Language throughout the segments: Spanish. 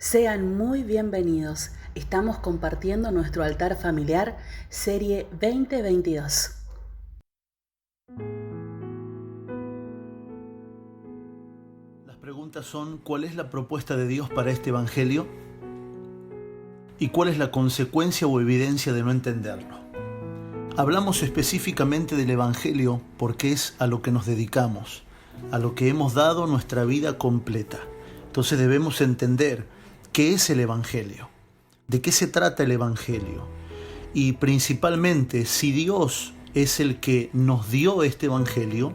Sean muy bienvenidos. Estamos compartiendo nuestro altar familiar, serie 2022. Las preguntas son: ¿cuál es la propuesta de Dios para este evangelio? ¿Y cuál es la consecuencia o evidencia de no entenderlo? Hablamos específicamente del evangelio porque es a lo que nos dedicamos, a lo que hemos dado nuestra vida completa. Entonces debemos entender qué es el evangelio, de qué se trata el evangelio y principalmente, si Dios es el que nos dio este evangelio,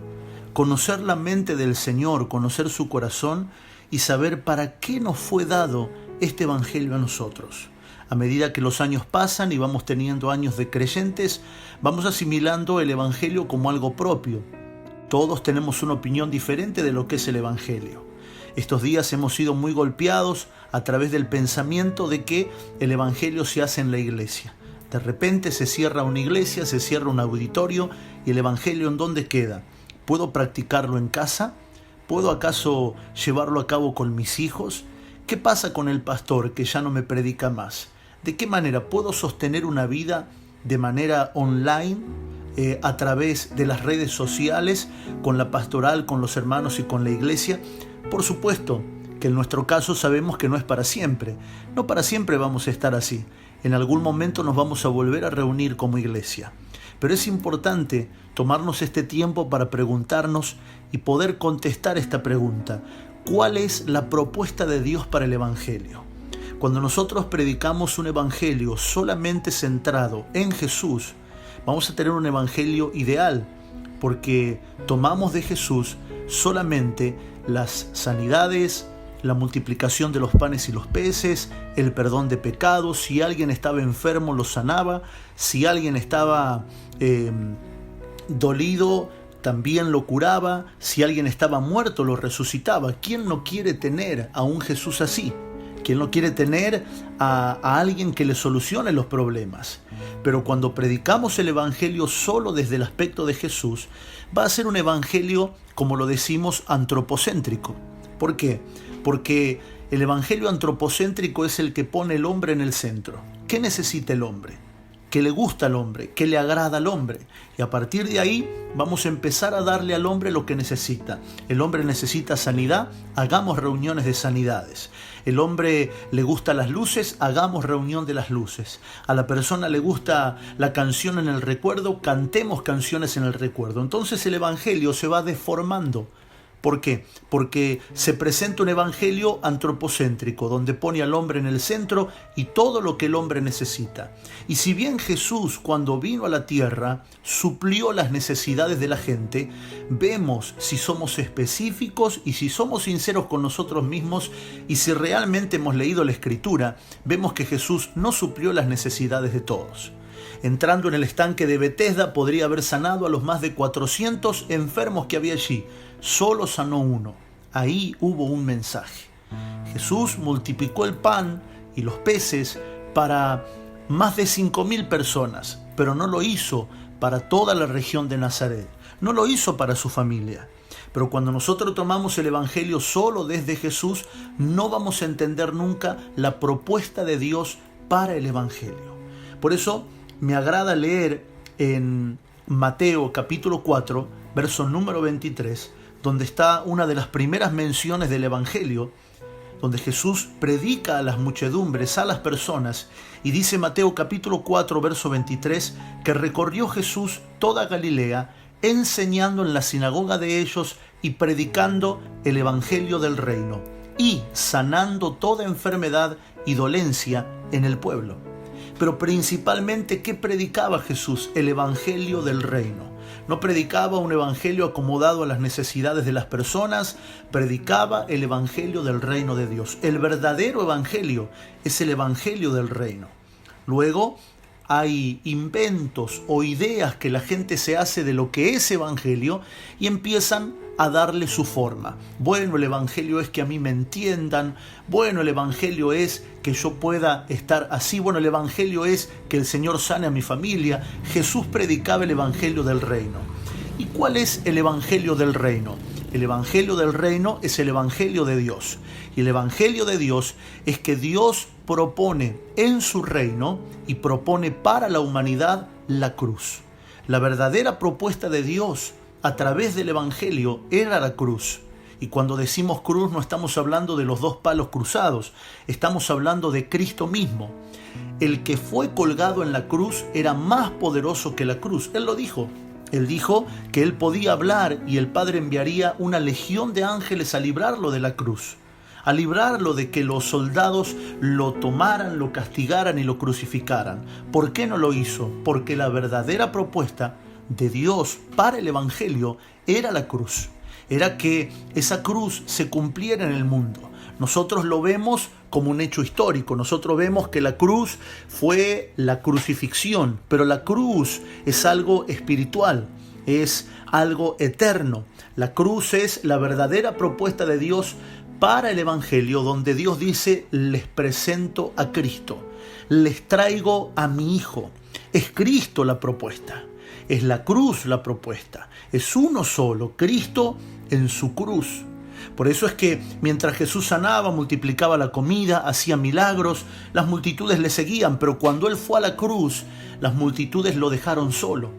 conocer la mente del Señor, conocer su corazón y saber para qué nos fue dado este evangelio a nosotros. A medida que los años pasan y vamos teniendo años de creyentes, vamos asimilando el evangelio como algo propio. Todos tenemos una opinión diferente de lo que es el evangelio. Estos días hemos sido muy golpeados a través del pensamiento de que el evangelio se hace en la iglesia. De repente se cierra una iglesia, se cierra un auditorio y el evangelio ¿en dónde queda? ¿Puedo practicarlo en casa? ¿Puedo acaso llevarlo a cabo con mis hijos? ¿Qué pasa con el pastor que ya no me predica más? ¿De qué manera puedo sostener una vida de manera online, a través de las redes sociales, con la pastoral, con los hermanos y con la iglesia? Por supuesto que en nuestro caso sabemos que no es para siempre. No para siempre vamos a estar así. En algún momento nos vamos a volver a reunir como iglesia. Pero es importante tomarnos este tiempo para preguntarnos y poder contestar esta pregunta. ¿Cuál es la propuesta de Dios para el evangelio? Cuando nosotros predicamos un evangelio solamente centrado en Jesús, vamos a tener un evangelio ideal, porque tomamos de Jesús solamente las sanidades, la multiplicación de los panes y los peces, el perdón de pecados. Si alguien estaba enfermo, lo sanaba. Si alguien estaba dolido, también lo curaba. Si alguien estaba muerto, lo resucitaba. ¿Quién no quiere tener a un Jesús así? ¿Quién no quiere tener a alguien que le solucione los problemas? Pero cuando predicamos el evangelio solo desde el aspecto de Jesús, va a ser un evangelio, como lo decimos, antropocéntrico. ¿Por qué? Porque el evangelio antropocéntrico es el que pone el hombre en el centro. ¿Qué necesita el hombre? ¿Qué le gusta al hombre? ¿Qué le agrada al hombre? Y a partir de ahí vamos a empezar a darle al hombre lo que necesita. El hombre necesita sanidad, hagamos reuniones de sanidades. El hombre le gusta las luces, hagamos reunión de las luces. A la persona le gusta la canción en el recuerdo, cantemos canciones en el recuerdo. Entonces el evangelio se va deformando. ¿Por qué? Porque se presenta un evangelio antropocéntrico, donde pone al hombre en el centro y todo lo que el hombre necesita. Y si bien Jesús, cuando vino a la tierra, suplió las necesidades de la gente, vemos si somos específicos y si somos sinceros con nosotros mismos y si realmente hemos leído la Escritura, vemos que Jesús no suplió las necesidades de todos. Entrando en el estanque de Betesda, podría haber sanado a los más de 400 enfermos que había allí. Solo sanó uno. Ahí hubo un mensaje. Jesús multiplicó el pan y los peces para más de 5.000 personas, pero no lo hizo para toda la región de Nazaret. No lo hizo para su familia. Pero cuando nosotros tomamos el evangelio solo desde Jesús, no vamos a entender nunca la propuesta de Dios para el evangelio. Por eso me agrada leer en Mateo capítulo 4, verso número 23, donde está una de las primeras menciones del evangelio, donde Jesús predica a las muchedumbres, a las personas, y dice Mateo capítulo 4, verso 23, que recorrió Jesús toda Galilea, enseñando en la sinagoga de ellos y predicando el evangelio del reino, y sanando toda enfermedad y dolencia en el pueblo. Pero principalmente, ¿qué predicaba Jesús? El evangelio del reino. No predicaba un evangelio acomodado a las necesidades de las personas, predicaba el evangelio del reino de Dios. El verdadero evangelio es el evangelio del reino. Luego hay inventos o ideas que la gente se hace de lo que es evangelio y empiezan a darle su forma. Bueno, el evangelio es que a mí me entiendan. Bueno, el evangelio es que yo pueda estar así. Bueno, el evangelio es que el Señor sane a mi familia. Jesús predicaba el evangelio del reino. ¿Y cuál es el evangelio del reino? El evangelio del reino es el evangelio de Dios. Y el evangelio de Dios es que Dios propone en su reino y propone para la humanidad la cruz. La verdadera propuesta de Dios a través del evangelio era la cruz. Y cuando decimos cruz no estamos hablando de los dos palos cruzados, estamos hablando de Cristo mismo. El que fue colgado en la cruz era más poderoso que la cruz. Él lo dijo. Él dijo que él podía hablar y el Padre enviaría una legión de ángeles a librarlo de la cruz, a librarlo de que los soldados lo tomaran, lo castigaran y lo crucificaran. ¿Por qué no lo hizo? Porque la verdadera propuesta de Dios para el evangelio era la cruz. Era que esa cruz se cumpliera en el mundo. Nosotros lo vemos como un hecho histórico. Nosotros vemos que la cruz fue la crucifixión, pero la cruz es algo espiritual, es algo eterno. La cruz es la verdadera propuesta de Dios para el evangelio, donde Dios dice: les presento a Cristo, les traigo a mi Hijo. Es Cristo la propuesta, es la cruz la propuesta, es uno solo, Cristo en su cruz. Por eso es que mientras Jesús sanaba, multiplicaba la comida, hacía milagros, las multitudes le seguían, pero cuando Él fue a la cruz, las multitudes lo dejaron solo.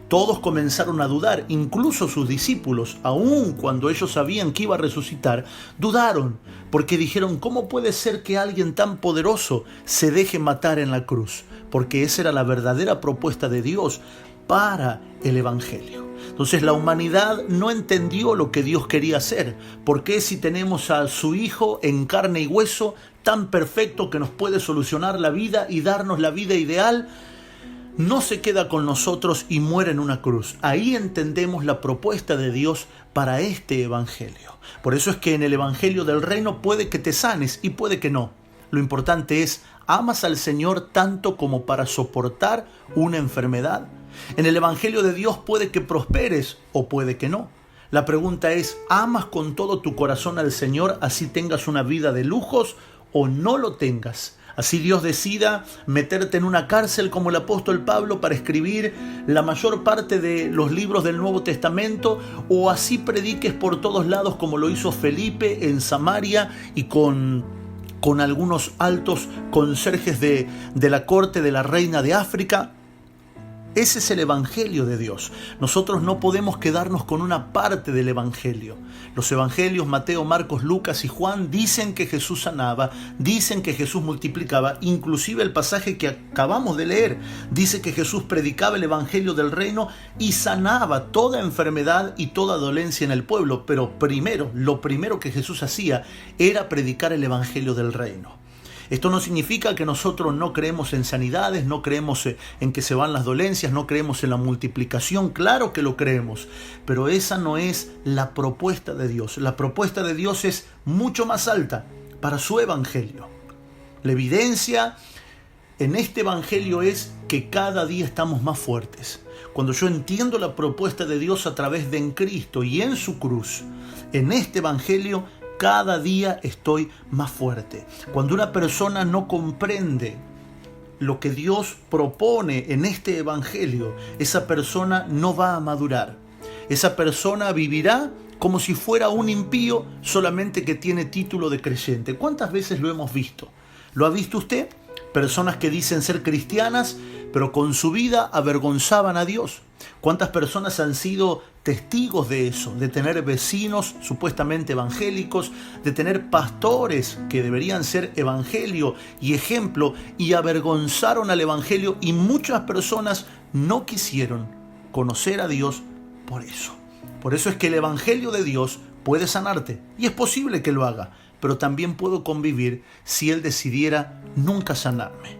Todos comenzaron a dudar, incluso sus discípulos, aun cuando ellos sabían que iba a resucitar, dudaron, porque dijeron: ¿cómo puede ser que alguien tan poderoso se deje matar en la cruz? Porque esa era la verdadera propuesta de Dios para el evangelio. Entonces la humanidad no entendió lo que Dios quería hacer. ¿Por qué, si tenemos a su Hijo en carne y hueso, tan perfecto que nos puede solucionar la vida y darnos la vida ideal, no se queda con nosotros y muere en una cruz? Ahí entendemos la propuesta de Dios para este evangelio. Por eso es que en el evangelio del reino puede que te sanes y puede que no. Lo importante es: ¿amas al Señor tanto como para soportar una enfermedad? En el evangelio de Dios puede que prosperes o puede que no. La pregunta es: ¿amas con todo tu corazón al Señor así tengas una vida de lujos o no lo tengas? Así Dios decida meterte en una cárcel como el apóstol Pablo para escribir la mayor parte de los libros del Nuevo Testamento, o así prediques por todos lados como lo hizo Felipe en Samaria y con algunos altos conserjes de la corte de la reina de África. Ese es el evangelio de Dios. Nosotros no podemos quedarnos con una parte del evangelio. Los evangelios Mateo, Marcos, Lucas y Juan dicen que Jesús sanaba, dicen que Jesús multiplicaba. Inclusive el pasaje que acabamos de leer dice que Jesús predicaba el evangelio del reino y sanaba toda enfermedad y toda dolencia en el pueblo. Pero lo primero que Jesús hacía era predicar el evangelio del reino. Esto no significa que nosotros no creemos en sanidades, no creemos en que se van las dolencias, no creemos en la multiplicación. Claro que lo creemos, pero esa no es la propuesta de Dios. La propuesta de Dios es mucho más alta para su evangelio. La evidencia en este evangelio es que cada día estamos más fuertes. Cuando yo entiendo la propuesta de Dios a través de en Cristo y en su cruz, en este evangelio, cada día estoy más fuerte. Cuando una persona no comprende lo que Dios propone en este evangelio, esa persona no va a madurar. Esa persona vivirá como si fuera un impío, solamente que tiene título de creyente. ¿Cuántas veces lo hemos visto? ¿Lo ha visto usted? Personas que dicen ser cristianas, pero con su vida avergonzaban a Dios. ¿Cuántas personas han sido testigos de eso? De tener vecinos supuestamente evangélicos, de tener pastores que deberían ser evangelio y ejemplo, y avergonzaron al evangelio, y muchas personas no quisieron conocer a Dios por eso. Por eso es que el evangelio de Dios puede sanarte, y es posible que lo haga, pero también puedo convivir si Él decidiera nunca sanarme.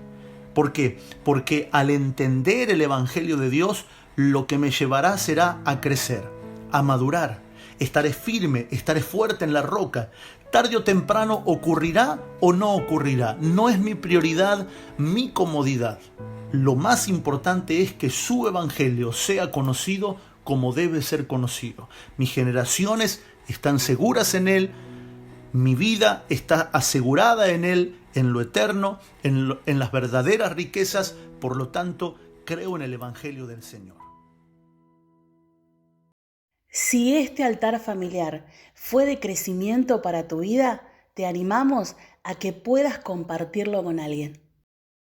¿Por qué? Porque al entender el evangelio de Dios, lo que me llevará será a crecer, a madurar. Estaré firme, estaré fuerte en la roca. Tarde o temprano ocurrirá o no ocurrirá. No es mi prioridad, mi comodidad. Lo más importante es que su evangelio sea conocido como debe ser conocido. Mis generaciones están seguras en Él. Mi vida está asegurada en Él, en lo eterno, en las verdaderas riquezas. Por lo tanto, creo en el evangelio del Señor. Si este altar familiar fue de crecimiento para tu vida, te animamos a que puedas compartirlo con alguien.